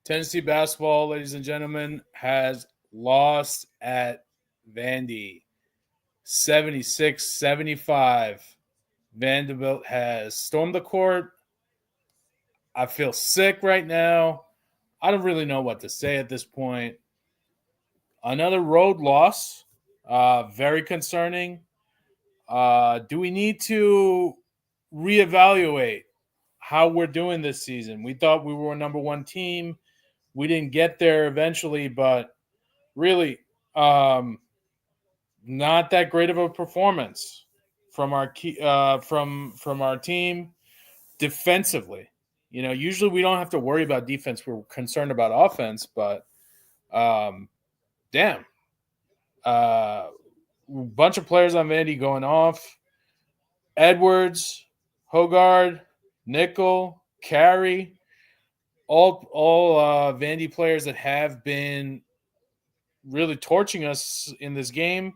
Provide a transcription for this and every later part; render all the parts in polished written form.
Tennessee basketball, ladies and gentlemen, has lost at Vandy 76-75. Vanderbilt has stormed the court. I feel sick right now. I don't really know what to say at this point. Another road loss. Very concerning. Do we need to reevaluate how we're doing this season? We thought we were a number one team. We didn't get there eventually, but really, not that great of a performance from our from our team defensively. Usually we don't have to worry about defense. We're concerned about offense, but damn, bunch of players on Vandy going off. Edwards, Hogard, Nickel, Carey, all Vandy players that have been really torching us in this game.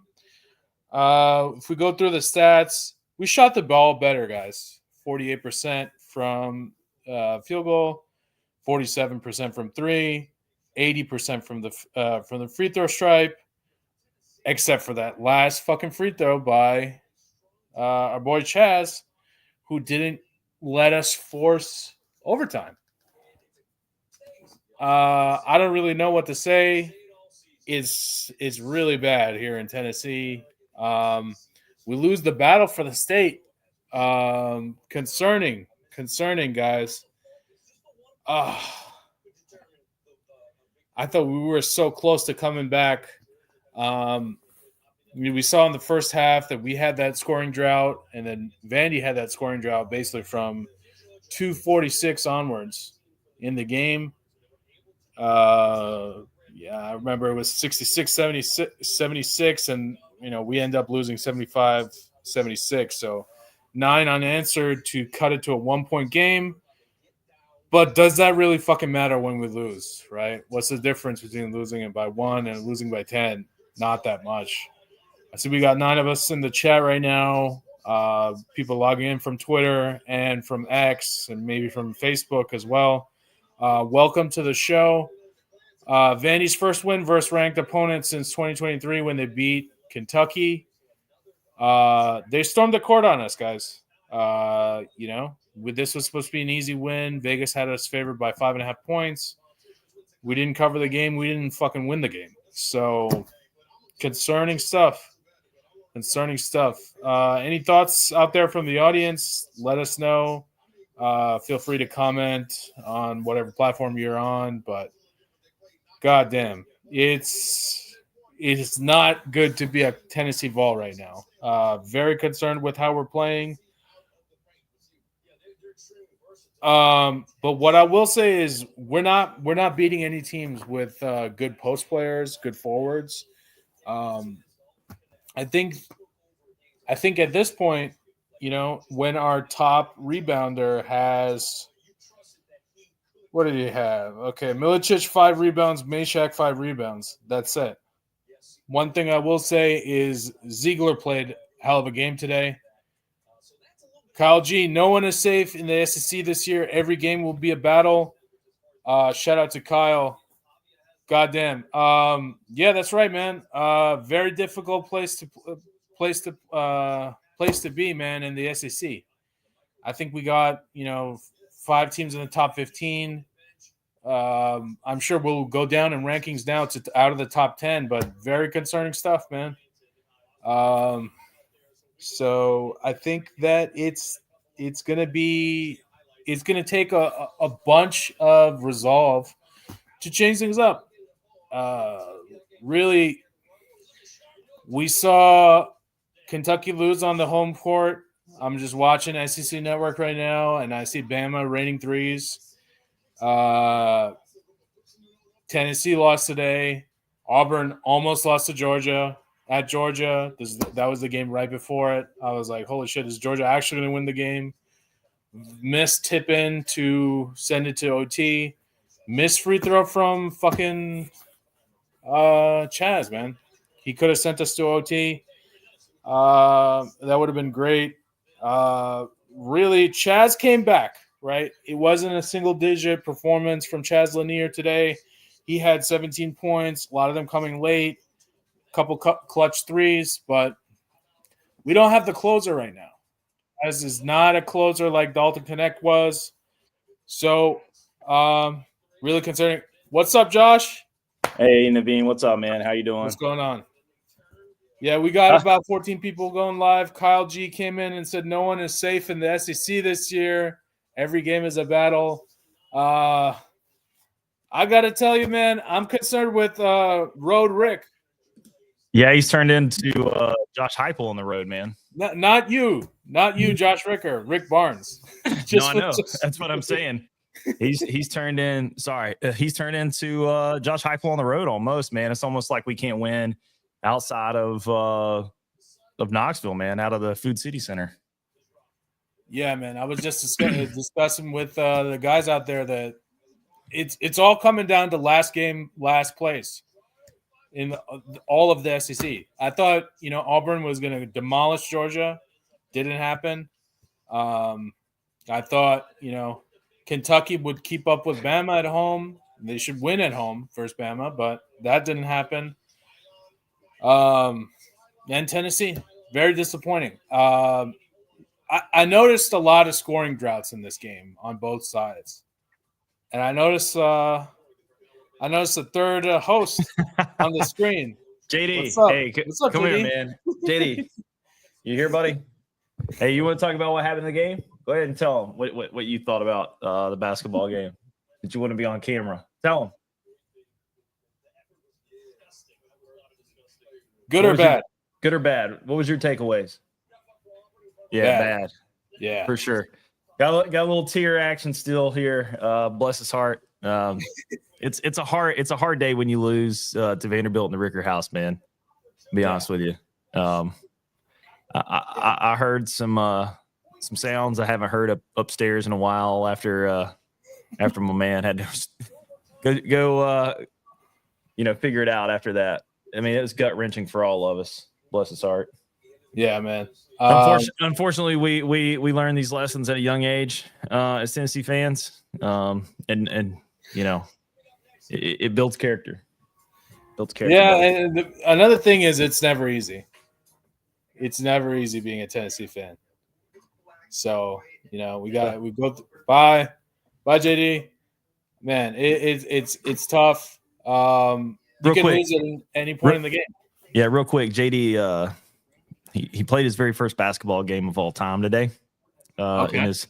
If we go through the stats, we shot the ball better, guys. 48% from field goal, 47% from three, 80% from the free throw stripe, except for that last fucking free throw by our boy Chaz, who didn't let us force overtime. I don't really know what to say. It's really bad here in Tennessee. We lose the battle for the state. Concerning, guys. I thought we were so close to coming back. We saw in the first half that we had that scoring drought, and then Vandy had that scoring drought basically from 2:46 onwards in the game. I remember it was 66-76, and we end up losing 75-76. So 9 unanswered to cut it to a 1-point game. But does that really fucking matter when we lose, right? What's the difference between losing it by 1 and losing by 10? Not that much. I see we got 9 of us in the chat right now. People logging in from Twitter and from X and maybe from Facebook as well. Welcome to the show. Vandy's first win versus ranked opponents since 2023 when they beat Kentucky. They stormed the court on us, guys. This was supposed to be an easy win. Vegas had us favored by 5.5 points. We didn't cover the game. We didn't fucking win the game. So concerning stuff. Any thoughts out there from the audience? Let us know. Feel free to comment on whatever platform you're on, but goddamn, it is not good to be a Tennessee Vol right now. Very concerned with how we're playing. But what I will say is we're not beating any teams with good post players, good forwards. I think at this point, when our top rebounder has, what did he have? Okay, Milicic 5 rebounds, Meshack 5 rebounds. That's it. One thing I will say is Ziegler played a hell of a game today. Kyle G, no one is safe in the SEC this year. Every game will be a battle. Shout out to Kyle. Goddamn. Yeah, that's right, man. Very difficult place to be, man, in the SEC. I think we got, 5 teams in the top 15. I'm sure we'll go down in rankings now to out of the top 10, but very concerning stuff, man. So I think that it's going to take a bunch of resolve to change things up. Really, we saw Kentucky lose on the home court. I'm just watching SEC Network right now, and I see Bama raining threes. Tennessee lost today. Auburn almost lost to Georgia at Georgia. That was the game right before it. I was like, holy shit, is Georgia actually going to win the game? Missed tip in to send it to OT. Missed free throw from fucking Chaz, man. He could have sent us to OT. That would have been great. Really, Chaz came back, right? It wasn't a single-digit performance from Chaz Lanier today. He had 17 points, a lot of them coming late, a couple clutch threes, but we don't have the closer right now. Chaz is not a closer like Dalton Connect was. So, really concerning. What's up, Josh? Hey, Naveen, what's up, man? How you doing? What's going on? Yeah, we got about 14 people going live. Kyle G came in and said no one is safe in the SEC this year. Every game is a battle. I got to tell you, man, I'm concerned with Road Rick. Yeah, he's turned into Josh Heupel on the road, man. Not you, Josh Ricker, Rick Barnes. No, I know. That's what I'm saying. He's turned in. Sorry, he's turned into Josh Heupel on the road almost, man. It's almost like we can't win outside of Knoxville, man, out of the Food City Center. Yeah, man. I was just discussing with the guys out there that it's all coming down to last game, last place in all of the SEC. I thought Auburn was going to demolish Georgia, didn't happen. I thought Kentucky would keep up with Bama at home. They should win at home versus Bama, but that didn't happen. And Tennessee, very disappointing. I noticed a lot of scoring droughts in this game on both sides, and I noticed the third host on the screen. JD, what's up? Hey, what's up, come JD? here, man. JD, you here, buddy? Hey, you want to talk about what happened in the game? Go ahead and tell them what you thought about the basketball game. Did you want to be on camera? Tell them. Good or bad? Good or bad? What was your takeaways? Yeah, bad. Yeah, for sure. Got a little tear action still here. Bless his heart. It's a hard day when you lose to Vanderbilt in the Ricker House, man. To be honest with you. I heard some sounds I haven't heard upstairs in a while after my man had to go figure it out after that. I mean, it was gut wrenching for all of us. Bless his heart. Yeah, man. Unfortunately, we learn these lessons at a young age as Tennessee fans, and it builds character. Yeah, and another thing is it's never easy. It's never easy being a Tennessee fan. So we go bye JD. Man, it's tough. You can lose at any point in the game. Yeah, real quick, JD. He played his very first basketball game of all time today in his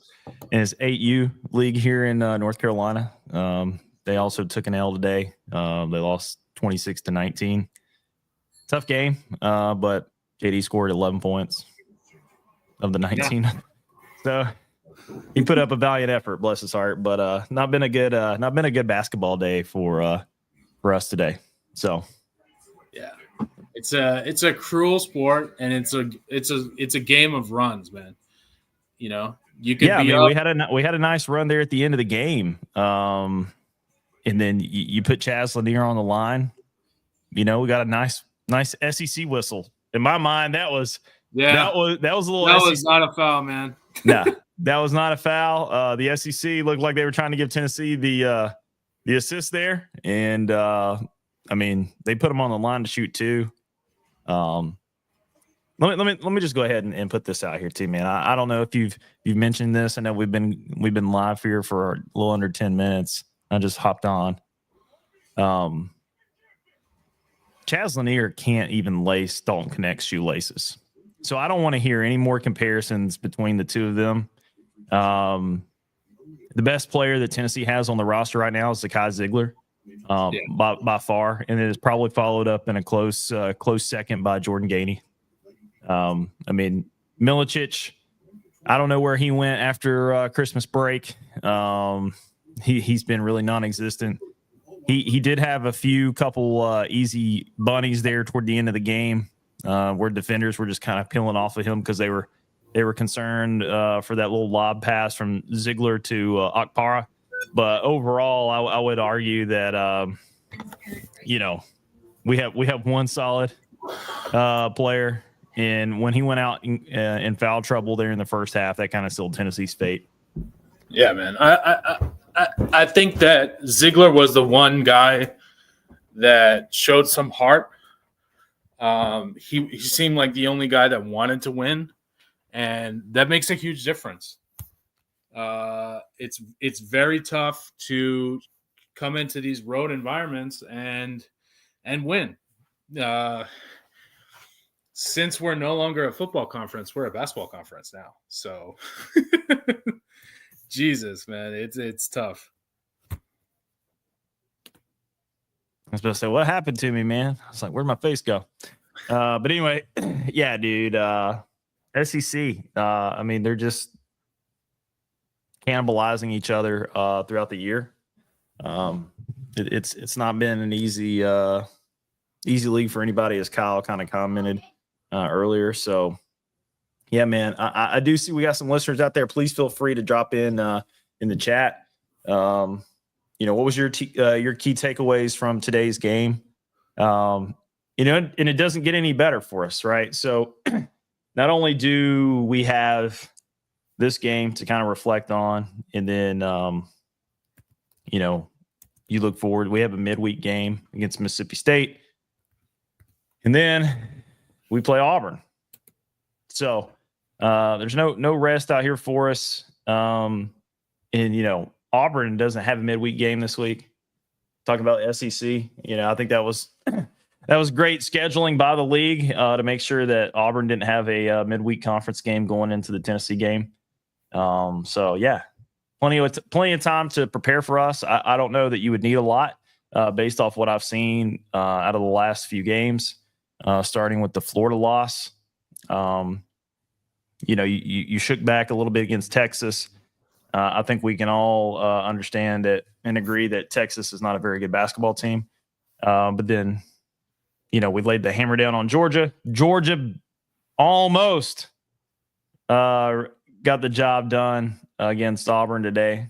8U league here in North Carolina. They also took an L today. They lost 26-19. Tough game, but JD scored 11 points of the 19. Yeah. So he put up a valiant effort, bless his heart. But not been a good basketball day for us today. So yeah. It's a cruel sport, and it's a game of runs, man. You could. Yeah, we had a nice run there at the end of the game, and then you put Chaz Lanier on the line. We got a nice SEC whistle. In my mind, that was a little. That was not a foul, man. Nah, that was not a foul. The SEC looked like they were trying to give Tennessee the assist there, and they put them on the line to shoot too. Let me just go ahead and put this out here too, man. I don't know if you've mentioned this. I know we've been live here for a little under 10 minutes. I just hopped on. Chaz Lanier can't even lace Dalton Connect's shoelaces, so I don't want to hear any more comparisons between the two of them. The best player that Tennessee has on the roster right now is Zakai Ziegler. By far, and it is probably followed up in a close second by Jordan Gainey. Milicic, I don't know where he went after Christmas break. He's been really non-existent. He did have a couple easy bunnies there toward the end of the game where defenders were just kind of peeling off of him because they were concerned for that little lob pass from Ziegler to Okpara. But overall, I would argue that we have one solid player, and when he went out in foul trouble there in the first half, that kind of sealed Tennessee's fate. Yeah, man. I think that Ziegler was the one guy that showed some heart. He seemed like the only guy that wanted to win, and that makes a huge difference. It's very tough to come into these road environments and win. Since we're no longer a football conference, we're a basketball conference now. So, Jesus, man, it's tough. I was supposed to say, what happened to me, man? I was like, where'd my face go? But anyway, yeah, dude. SEC. I mean, they're just cannibalizing each other throughout the year. It's not been an easy league for anybody, as Kyle kind of commented earlier. So, yeah, man, I do see we got some listeners out there. Please feel free to drop in the chat. What was your key takeaways from today's game? And it doesn't get any better for us, right? So not only do we have this game to kind of reflect on, and then, you look forward, we have a midweek game against Mississippi State, and then we play Auburn. So there's no rest out here for us. And, Auburn doesn't have a midweek game this week. Talking about SEC, I think that was great scheduling by the league to make sure that Auburn didn't have a midweek conference game going into the Tennessee game. So yeah, plenty of time to prepare for us. I don't know that you would need a lot based off what I've seen out of the last few games, starting with the Florida loss. You shook back a little bit against Texas. I think we can all understand that and agree that Texas is not a very good basketball team. But then, we laid the hammer down on Georgia. Georgia almost got the job done against Auburn today,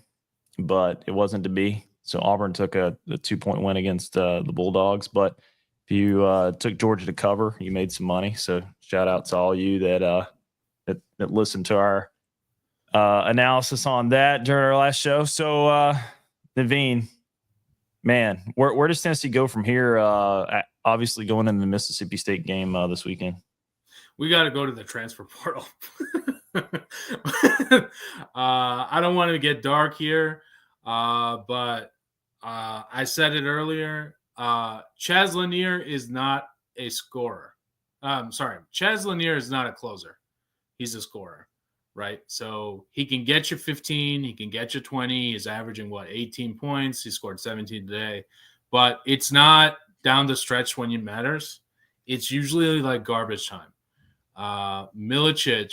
but it wasn't to be. So Auburn took a 2-point win against the Bulldogs. But if you took Georgia to cover, you made some money. So shout out to all you that listened to our analysis on that during our last show. So, Naveen, man, where does Tennessee go from here? Obviously going into the Mississippi State game this weekend. We got to go to the transfer portal. I don't want to get dark here, but I said it earlier. Chaz Lanier is not a scorer. Chaz Lanier is not a closer. He's a scorer. Right. So he can get you 15. He can get you 20. He's averaging 18 points. He scored 17 today, but it's not down the stretch when it matters. It's usually like garbage time. Milicic,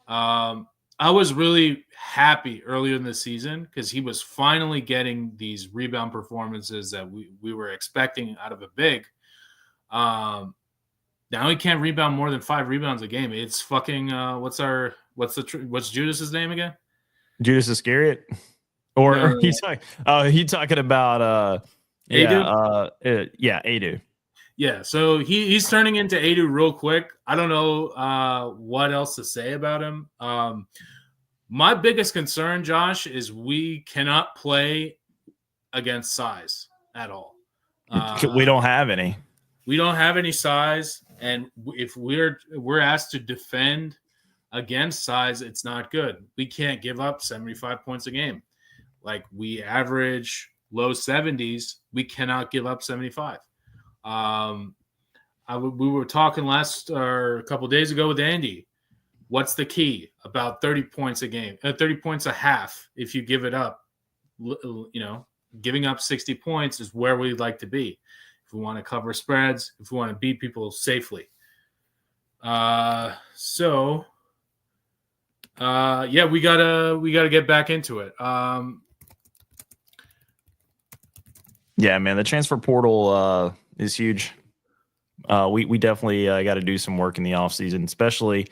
I was really happy earlier in the season because he was finally getting these rebound performances that we were expecting out of a big. Now he can't rebound more than 5 rebounds a game. It's fucking what's Judas's name again? Judas Iscariot, or he's talking about Adu? Adu. Yeah, so he's turning into Adu real quick. I don't know what else to say about him. My biggest concern, Josh, is we cannot play against size at all. We don't have any. We don't have any size, and if we're asked to defend against size, it's not good. We can't give up 75 points a game. Like, we average low 70s. We cannot give up 75. We were talking a couple days ago with Andy. What's the key? About 30 points a game, 30 points a half. If you give it up, giving up 60 points is where we'd like to be. If we want to cover spreads, if we want to beat people safely. We gotta get back into it. Yeah, man, the transfer portal is huge. We definitely got to do some work in the offseason, especially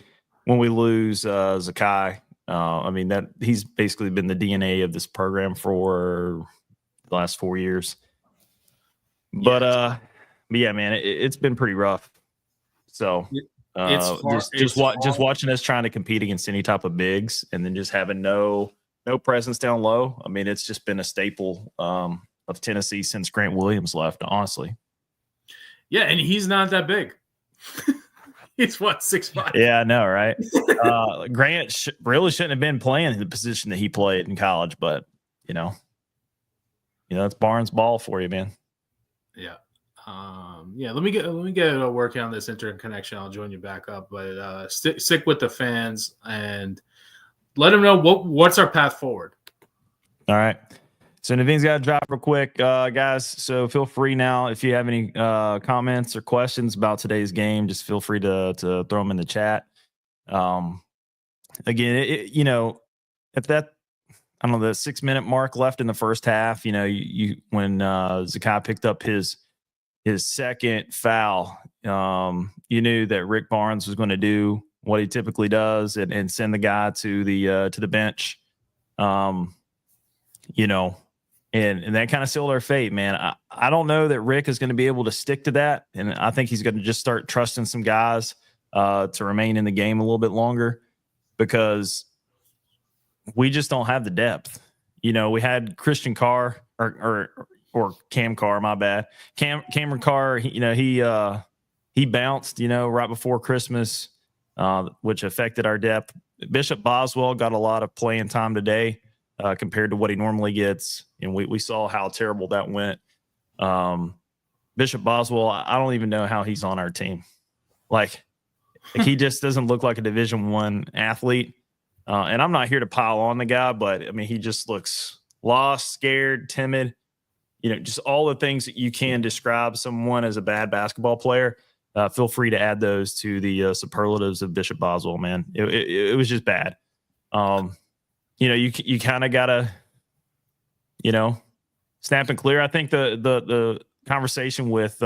when we lose Zakai. That he's basically been the DNA of this program for the last 4 years. But yeah, man, it's been pretty rough. So just watching us trying to compete against any type of bigs, and then just having no no presence down low. I mean, it's just been a staple of Tennessee since Grant Williams left, honestly. Yeah, and he's not that big. He's what, 6'5"? Yeah, I know, right? Grant really shouldn't have been playing the position that he played in college, but that's Barnes ball for you, man. Yeah. Let me get working on this interconnection. I'll join you back up, but stick with the fans and let them know what's our path forward. All right. So Naveen's got to drop real quick, guys. So feel free now if you have any comments or questions about today's game, just feel free to throw them in the chat. Again, at that, I don't know, the 6-minute mark left in the first half, you when Zakai picked up his second foul, you knew that Rick Barnes was going to do what he typically does and send the guy to the bench. And that kind of sealed our fate, man. I don't know that Rick is going to be able to stick to that. And I think he's going to just start trusting some guys to remain in the game a little bit longer because we just don't have the depth. We had Christian Carr or Cam Carr, my bad. Cameron Carr, he bounced, right before Christmas, which affected our depth. Bishop Boswell got a lot of playing time today. Compared to what he normally gets. And we saw how terrible that went. Bishop Boswell, I don't even know how he's on our team. Like he just doesn't look like a Division I athlete. And I'm not here to pile on the guy, but I mean, he just looks lost, scared, timid, just all the things that you can describe someone as a bad basketball player. Feel free to add those to the superlatives of Bishop Boswell, man. It was just bad. You kind of gotta, snap and clear. I think the conversation with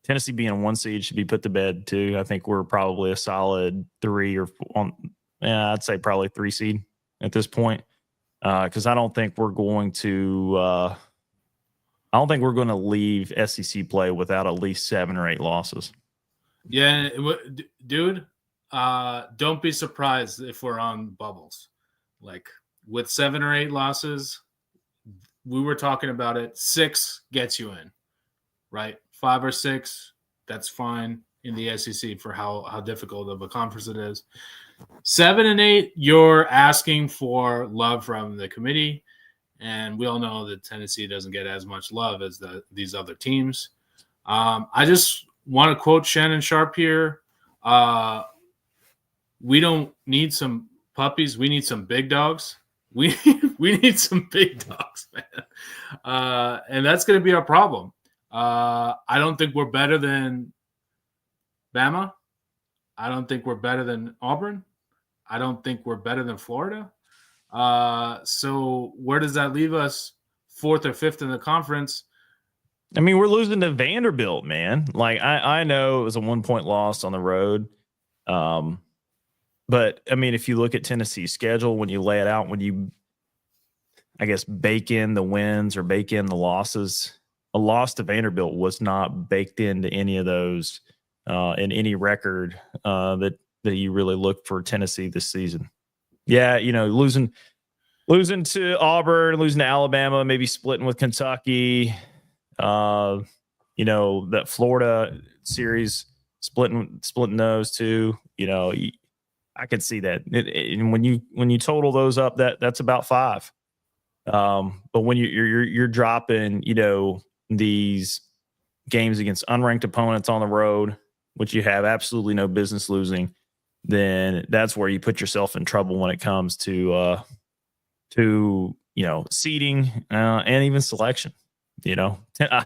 Tennessee being a 1 seed should be put to bed too. I think we're probably a solid 3 or I'd say probably 3 seed at this point because I don't think we're going to leave SEC play without at least 7 or 8 losses. Yeah, dude. Don't be surprised if we're on bubbles. Like with 7 or 8 losses, we were talking about it. 6 gets you in, right? 5 or 6, that's fine in the SEC for how difficult of a conference it is. 7 and 8, you're asking for love from the committee, and we all know that Tennessee doesn't get as much love as these other teams. I just want to quote Shannon Sharp here. We don't need some puppies. We need some big dogs. We need some big dogs, man. And that's going to be our problem. I don't think we're better than Bama. I don't think we're better than Auburn. I don't think we're better than Florida. So where does that leave us? 4th or 5th in the conference? I mean, we're losing to Vanderbilt, man. Like I know it was a 1-point loss on the road. But I mean, if you look at Tennessee's schedule, when you lay it out, when you, I guess, bake in the wins or bake in the losses, a loss to Vanderbilt was not baked into any of those in any record that you really look for Tennessee this season. Yeah, losing to Auburn, losing to Alabama, maybe splitting with Kentucky, that Florida series, splitting those two, I could see that. And when you total those up, that's about 5. But when you're dropping, these games against unranked opponents on the road, which you have absolutely no business losing, then that's where you put yourself in trouble when it comes to seeding and even selection. I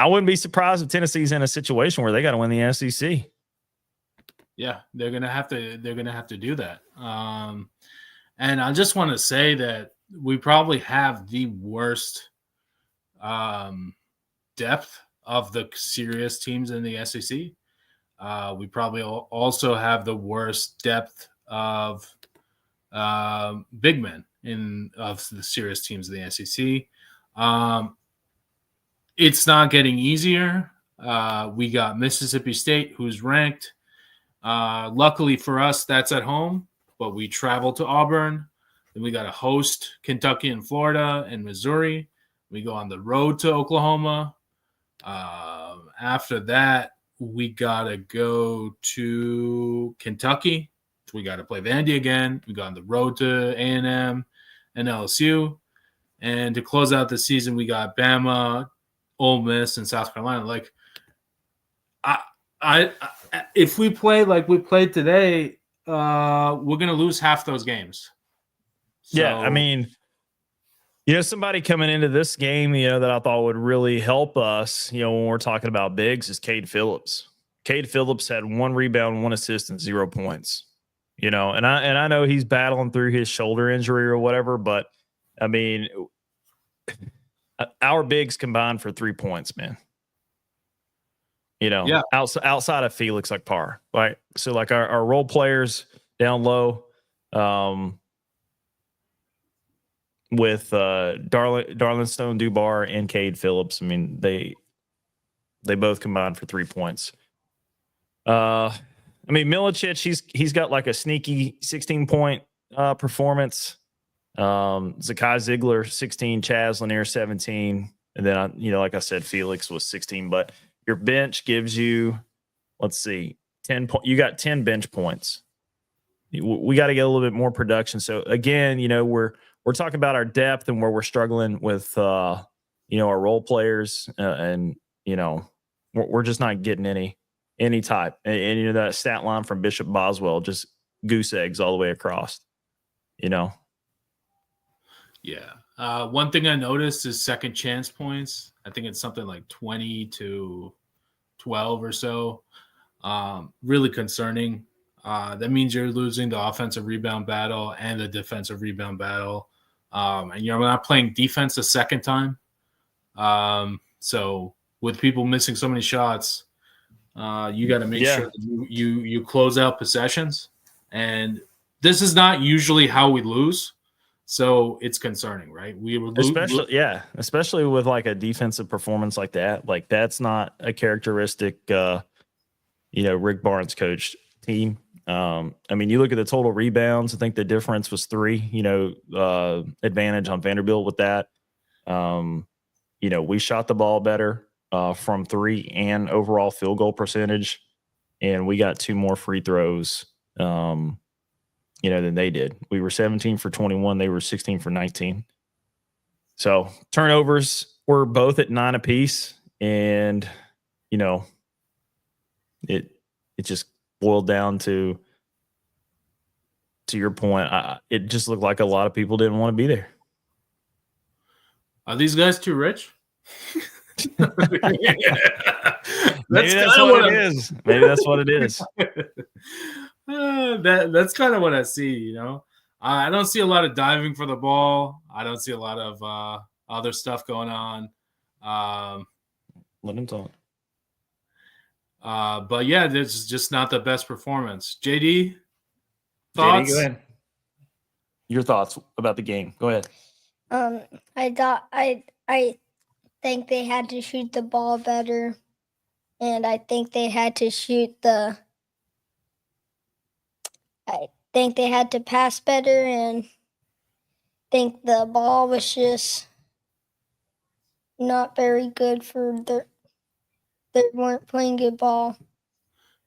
wouldn't be surprised if Tennessee's in a situation where they got to win the SEC. Yeah, they're gonna have to do that. And I just want to say that we probably have the worst depth of the serious teams in the SEC. We probably also have the worst depth of big men of the serious teams in the SEC. It's not getting easier. We got Mississippi State, who's ranked. Luckily for us, that's at home, but we travel to Auburn. Then we got to host Kentucky and Florida and Missouri. We go on the road to Oklahoma. After that, we got to go to Kentucky. We got to play Vandy again. We got on the road to A&M and LSU. And to close out the season, we got Bama, Ole Miss, and South Carolina. Like, if we play like we played today, we're gonna lose half those games. So, yeah, I mean, somebody coming into this game, that I thought would really help us, when we're talking about bigs, is Cade Phillips. Cade Phillips had 1 rebound, 1 assist, and 0 points. And I know he's battling through his shoulder injury or whatever, but I mean, our bigs combined for 3 points, man. Outside of Felix Akpar, right? So like our role players down low, with Darlin Stone Dubar and Cade Phillips. I mean, they both combined for 3 points. I mean, Milicic, he's got like a sneaky 16-point performance. Zakai Ziegler 16, Chaz Lanier 17, and then like I said, Felix was 16. But your bench gives you, let's see, 10 points. You got 10 bench points. We got to get a little bit more production. So again, we're talking about our depth and where we're struggling with, our role players, and we're just not getting any type. And that stat line from Bishop Boswell, just goose eggs all the way across. Yeah. One thing I noticed is second chance points. I think it's something like 20 to 12 or so. Really concerning. That means you're losing the offensive rebound battle and the defensive rebound battle. And you're not playing defense a second time. So with people missing so many shots, you got to make sure that you close out possessions. And this is not usually how we lose. So it's concerning, right? We were especially with like a defensive performance like that. Like that's not a characteristic, Rick Barnes coached team. I mean, you look at the total rebounds. I think the difference was 3. Advantage on Vanderbilt with that. We shot the ball better from 3 and overall field goal percentage, and we got 2 more free throws. Than they did. We were 17 for 21. They were 16 for 19. So turnovers were both at 9 apiece. And, it just boiled down to your point. It just looked like a lot of people didn't want to be there. Are these guys too rich? Maybe that's what it is. Maybe that's what it is. That's kind of what I see, I don't see a lot of diving for the ball. I don't see a lot of other stuff going on. Let him talk. But yeah, this is just not the best performance. JD, thoughts? JD, go ahead. Your thoughts about the game. Go ahead. I think they had to shoot the ball better, and I think they had to I think they had to pass better, and think the ball was just not very good for they weren't playing good ball.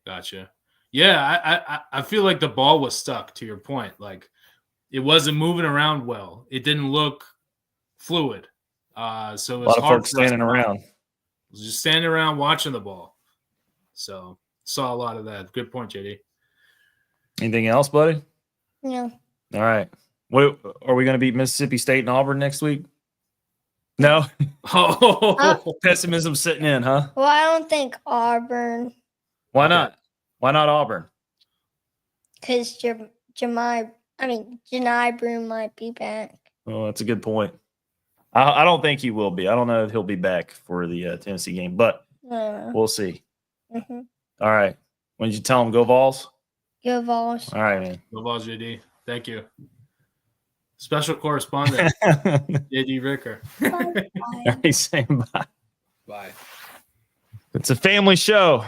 Gotcha. Yeah, I feel like the ball was stuck, to your point. Like, it wasn't moving around well. It didn't look fluid. So it was a lot of folks standing around. It was just standing around watching the ball. So saw a lot of that. Good point, JD. Anything else, buddy? No. All right. What are we going to beat Mississippi State and Auburn next week? No. Pessimism sitting in, huh? Well, I don't think Auburn. Why not? Why not Auburn? Because Janai Broom might be back. Oh, that's a good point. I don't think he will be. I don't know if he'll be back for the Tennessee game, but we'll see. Mm-hmm. All right. When did you tell him go Vols? Go Vols. All right, man. Go Vols, JD. Thank you. Special correspondent, JD Ricker. He's saying bye. Bye. It's a family show,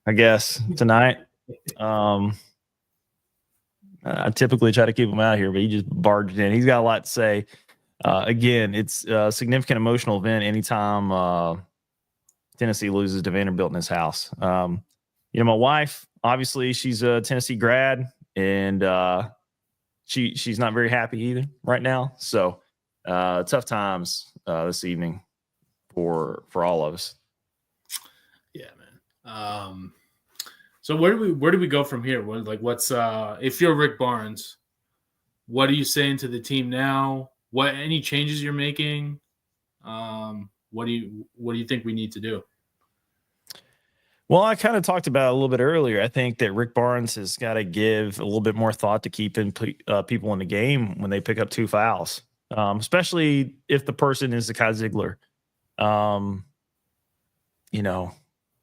I guess, tonight. I typically try to keep him out here, but he just barged in. He's got a lot to say. Again, it's a significant emotional event anytime Tennessee loses to Vanderbilt in his house. My wife, obviously, she's a Tennessee grad, and she's not very happy either right now. So tough times this evening for all of us. Yeah, man. So where do we go from here? What's if you're Rick Barnes, what are you saying to the team now? What any changes you're making? What do you think we need to do? Well, I kind of talked about it a little bit earlier. I think that Rick Barnes has got to give a little bit more thought to keeping people in the game when they pick up 2 fouls, especially if the person is the Kai Ziegler.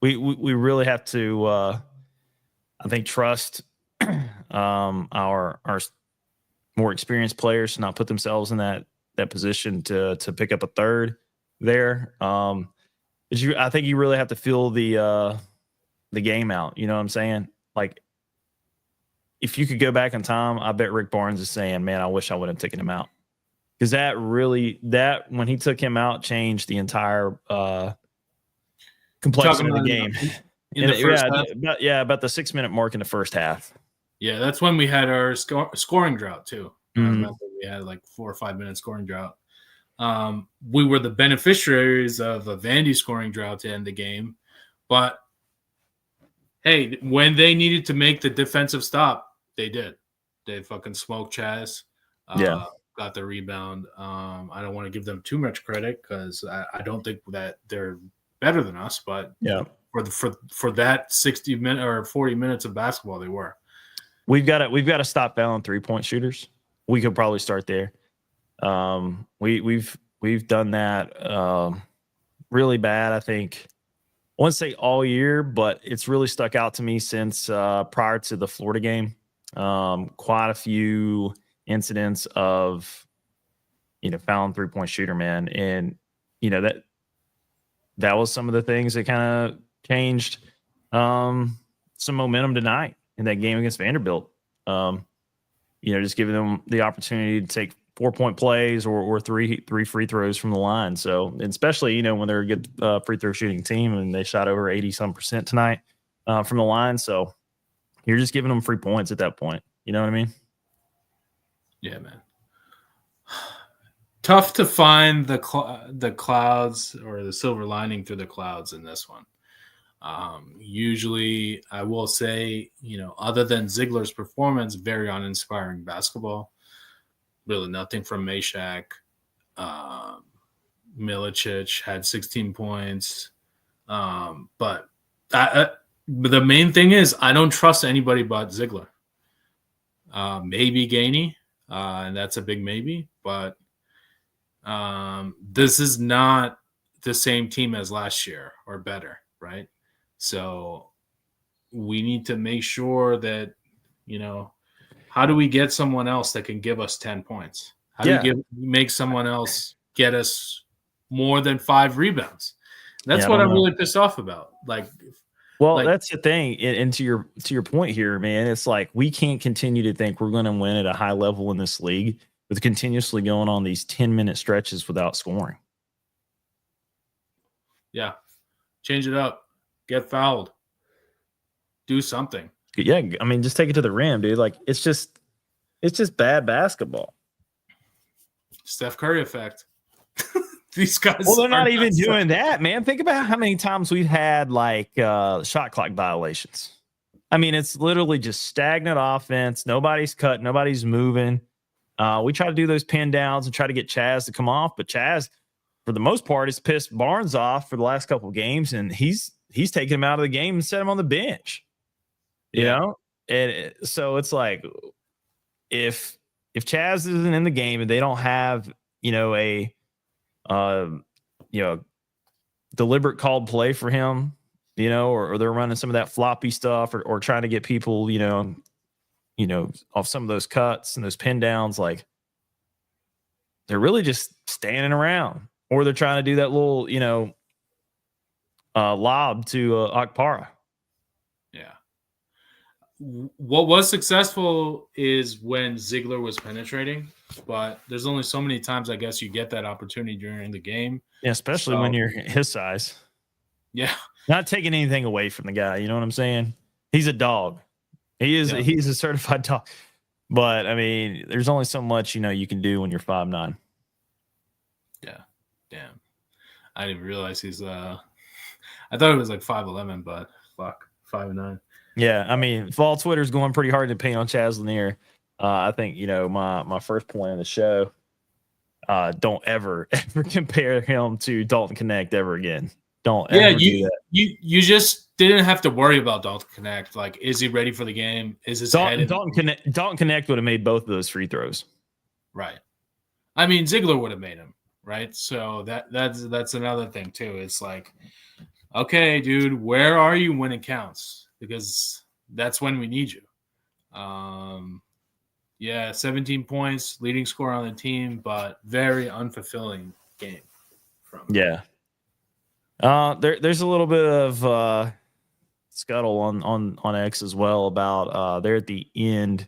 We really have to, I think, trust our more experienced players to not put themselves in that position to pick up a third there. I think you really have to feel the game out. You know what I'm saying? Like, if you could go back in time, I bet Rick Barnes is saying, man, I wish I would have taken him out. Because when he took him out, changed the entire complexion of the game. In the first half? About the 6-minute mark in the first half. Yeah, that's when we had our scoring drought too. Mm-hmm. I remember we had like 4 or 5 minute scoring drought. We were the beneficiaries of a Vandy scoring drought to end the game. But hey, when they needed to make the defensive stop, they did. They fucking smoked Chaz. Got the rebound. I don't want to give them too much credit because I don't think that they're better than us, but yeah, for that 60 minute or 40 minutes of basketball, they were. We've got to stop fouling 3-point shooters. We could probably start there. We've done that really bad. I think I wouldn't say all year, but it's really stuck out to me since prior to the Florida game. Quite a few incidents of fouling 3-point shooter, man, and that was some of the things that kind of changed some momentum tonight in that game against Vanderbilt. Just giving them the opportunity to take 4-point plays or three free throws from the line. So, especially, when they're a good free throw shooting team and they shot over 80% tonight from the line. So you're just giving them free points at that point. You know what I mean? Yeah, man. Tough to find the clouds or the silver lining through the clouds in this one. Usually, I will say, other than Ziegler's performance, very uninspiring basketball. Really nothing from Meshack. Milicic had 16 points. But the main thing is I don't trust anybody but Ziegler. Maybe Gainey, and that's a big maybe. But this is not the same team as last year or better, right? So we need to make sure that, how do we get someone else that can give us 10 points? How do you make someone else get us more than 5 rebounds? That's what I'm really pissed off about. That's the thing. And to your point here, man, it's like we can't continue to think we're going to win at a high level in this league with continuously going on these 10-minute stretches without scoring. Yeah. Change it up. Get fouled. Do something. Yeah, I mean, just take it to the rim, dude. Like, it's just bad basketball. Steph Curry effect. These guys. Well, they're not even doing that, man. Think about how many times we've had shot clock violations. I mean, it's literally just stagnant offense. Nobody's cutting. Nobody's moving. We try to do those pin downs and try to get Chaz to come off, but Chaz, for the most part, has pissed Barnes off for the last couple of games, and he's taken him out of the game and set him on the bench. And so it's like if Chaz isn't in the game and they don't have a deliberate called play for him, or they're running some of that floppy stuff or trying to get people off some of those cuts and those pin downs, like they're really just standing around, or they're trying to do that little lob to Akpara. Yeah. what was successful is when Ziegler was penetrating, but there's only so many times I guess you get that opportunity during the game. Yeah, especially when you're his size. Yeah. Not taking anything away from the guy, you know what I'm saying? He's a dog. He's a certified dog. But I mean, there's only so much, you can do when you're 5'9". Yeah. Damn. I didn't realize he's I thought it was like 5'11", but fuck, 5'9". Yeah, I mean, fall Twitter's going pretty hard to paint on Chaz Lanier. I think, my first point in the show, don't ever compare him to Dalton Connect ever again. Don't ever do that. You just didn't have to worry about Dalton Connect. Like, is he ready for the game? Is his head Dalton Connect would have made both of those free throws. Right. I mean, Ziegler would have made him, right? So that's another thing too. It's like, okay, dude, where are you when it counts? Because that's when we need you. 17 points, leading scorer on the team, but very unfulfilling game from him. Yeah. There's a little bit of scuttle on X as well about they're at the end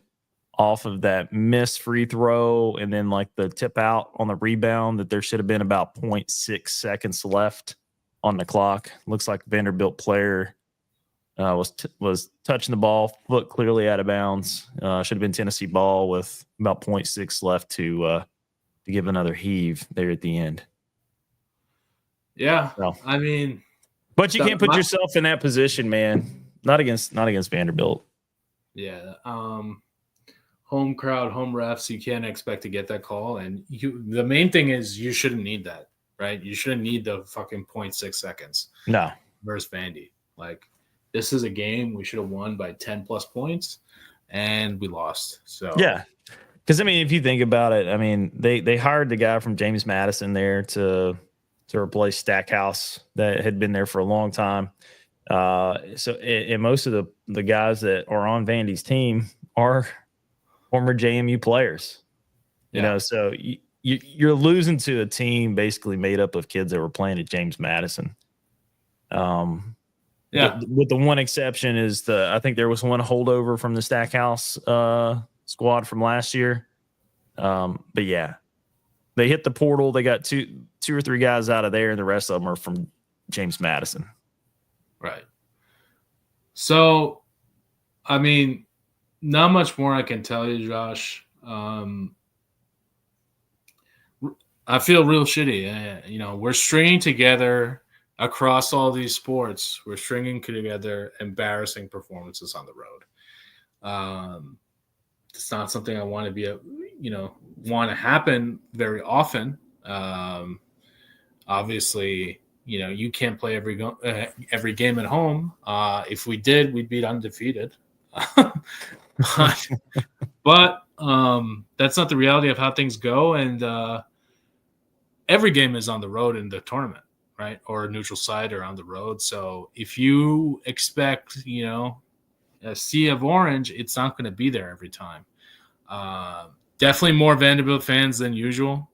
off of that missed free throw and then like the tip out on the rebound that there should have been about 0.6 seconds left on the clock. Looks like Vanderbilt player was touching the ball, foot clearly out of bounds. Should have been Tennessee ball with about 0.6 left to give another heave there at the end. Yeah, so, I mean, but you can't put yourself in that position, man. Not against Vanderbilt. Yeah, home crowd, home refs. You can't expect to get that call, and the main thing is you shouldn't need that, right? You shouldn't need the fucking 0.6 seconds. No, versus Vandy. Like, this is a game we should have won by 10 plus points, and we lost. So yeah. Because I mean, if you think about it, I mean, they hired the guy from James Madison there to replace Stackhouse that had been there for a long time. And most of the guys that are on Vandy's team are former JMU players. So you're losing to a team basically made up of kids that were playing at James Madison. With the one exception is I think there was one holdover from the Stackhouse squad from last year. But yeah, they hit the portal. They got two or three guys out of there, and the rest of them are from James Madison. Right. So, I mean, not much more I can tell you, Josh. I feel real shitty. We're stringing together across all these sports. We're stringing together embarrassing performances on the road. It's not something I want to be want to happen very often. Obviously, you can't play every game at home. If we did, we'd be undefeated. but that's not the reality of how things go. And every game is on the road in the tournament, right? Or a neutral site or on the road. So if you expect, a sea of orange, it's not going to be there every time. Definitely more Vanderbilt fans than usual.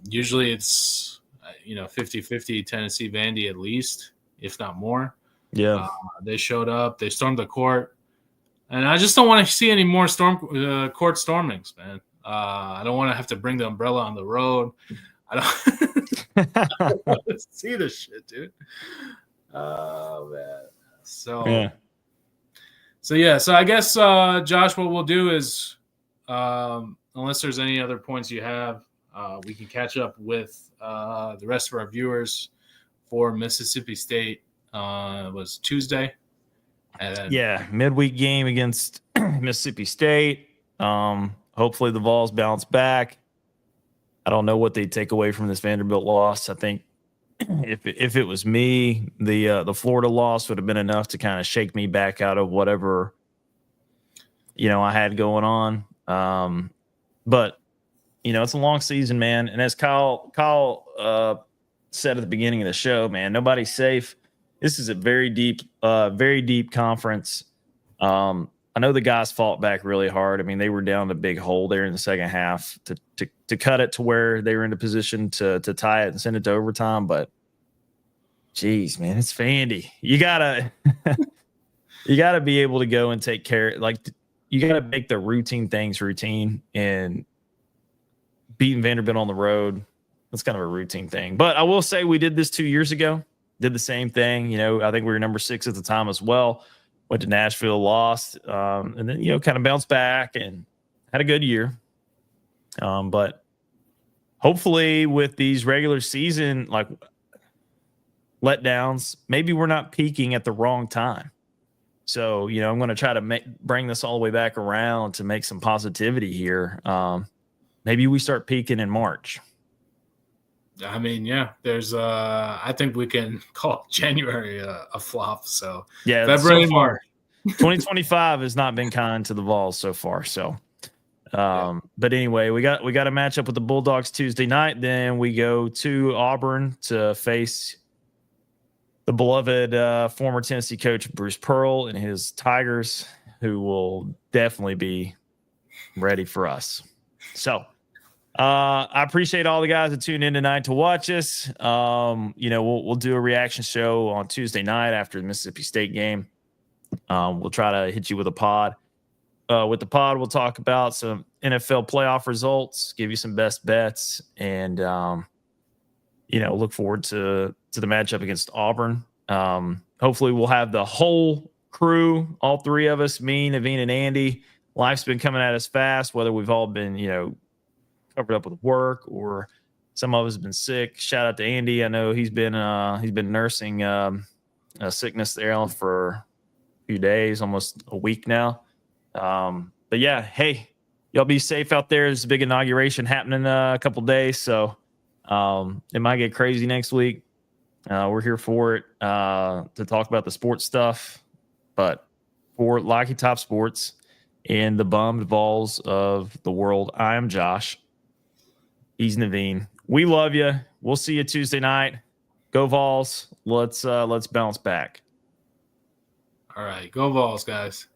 Usually it's 50-50 Tennessee Vandy at least, if not more. Yeah. They showed up, they stormed the court, and I just don't want to see any more court stormings, man. I don't want to have to bring the umbrella on the road. I don't want to see this shit, dude. Oh man. So I guess Josh, what we'll do is unless there's any other points you have, we can catch up with the rest of our viewers for Mississippi State. Was Tuesday. And then, midweek game against Mississippi State. Hopefully the Vols bounce back. I don't know what they take away from this Vanderbilt loss. I think if it was me, the Florida loss would have been enough to kind of shake me back out of whatever I had going on. But it's a long season, man. And as Kyle said at the beginning of the show, man, nobody's safe. This is a very deep conference. I know the guys fought back really hard. I mean, they were down a big hole there in the second half to cut it to where they were in a position to tie it and send it to overtime. But geez, man, it's Vandy. You gotta You got to be able to go and take care. Like, you got to make the routine things routine, and beating Vanderbilt on the road, that's kind of a routine thing. But I will say we did this 2 years ago, did the same thing. I think we were number 6 at the time as well. Went to Nashville, lost, and then, kind of bounced back and had a good year. But hopefully with these regular season, like, letdowns, maybe we're not peaking at the wrong time. So, I'm going to try to bring this all the way back around to make some positivity here. Maybe we start peaking in March. I mean, yeah, there's I think we can call January a flop. So yeah, February, so far, March. 2025 has not been kind to the Vols so far. So, but anyway, we got a matchup with the Bulldogs Tuesday night. Then we go to Auburn to face the beloved former Tennessee coach Bruce Pearl and his Tigers, who will definitely be ready for us. So I appreciate all the guys that tuned in tonight to watch us. We'll do a reaction show on Tuesday night after the Mississippi State game. We'll try to hit you with a pod. With the pod, we'll talk about some NFL playoff results, give you some best bets, and look forward to the matchup against Auburn. Hopefully we'll have the whole crew, all 3 of us, me, Naveen, and Andy. Life's been coming at us fast, whether we've all been, covered up with work or some of us have been sick. Shout out to Andy. I know he's been nursing a sickness there for a few days, almost a week now. But yeah, hey, y'all be safe out there. There's a big inauguration happening a couple days, so it might get crazy next week. We're here for it to talk about the sports stuff. But for Locky Top Sports and the bummed Vols of the world, I am Josh. He's Naveen. We love you. We'll see you Tuesday night. Go Vols. Let's bounce back. All right, go Vols, guys.